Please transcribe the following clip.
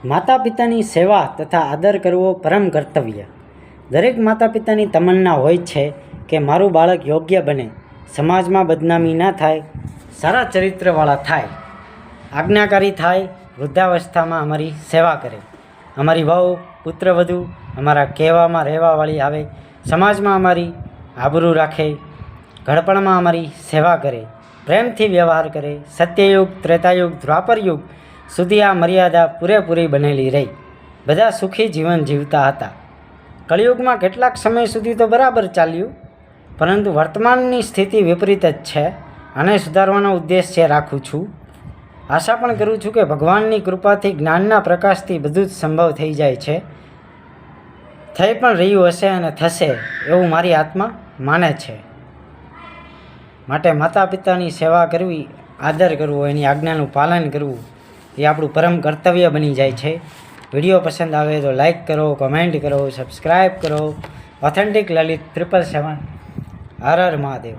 માતા પિતાની સેવા તથા આદર કરવો પરમ કર્તવ્ય. દરેક માતા પિતાની તમન્ના હોય છે કે મારું બાળક યોગ્ય બને, સમાજમાં બદનામી ના થાય, સારા ચરિત્રવાળા થાય, આજ્ઞાકારી થાય, વૃદ્ધાવસ્થામાં અમારી સેવા કરે, અમારી વહુ પુત્રવધુ અમારા કહેવામાં રહેવાવાળી આવે, સમાજમાં અમારી આબરૂ રાખે, ઘડપણમાં અમારી સેવા કરે, પ્રેમથી વ્યવહાર કરે. સત્યયુગ, ત્રેતાયુગ, દ્વાપરયુગ સુધી આ મર્યાદા પૂરેપૂરી બનેલી રહી. બધા સુખી જીવન જીવતા હતા. કળિયુગમાં કેટલાક સમય સુધી તો બરાબર ચાલ્યું, પરંતુ વર્તમાનની સ્થિતિ વિપરીત જ છે. આને સુધારવાનો ઉદ્દેશ્ય રાખું છું. આશા પણ કરું છું કે ભગવાનની કૃપાથી, જ્ઞાનના પ્રકાશથી બધું જ સંભવ થઈ જાય છે. થઈ પણ રહ્યું હશે અને થશે એવું મારી આત્મા માને છે. માટે માતા પિતાની સેવા કરવી, આદર કરવો, એની આજ્ઞાનું પાલન કરવું એ આપણું પરમ કર્તવ્ય બની જાય છે. વિડીયો પસંદ આવે તો લાઈક કરો, કમેન્ટ કરો, સબસ્ક્રાઈબ કરો. ઓથેન્ટિક લલિત 777. હર હર મહાદેવ.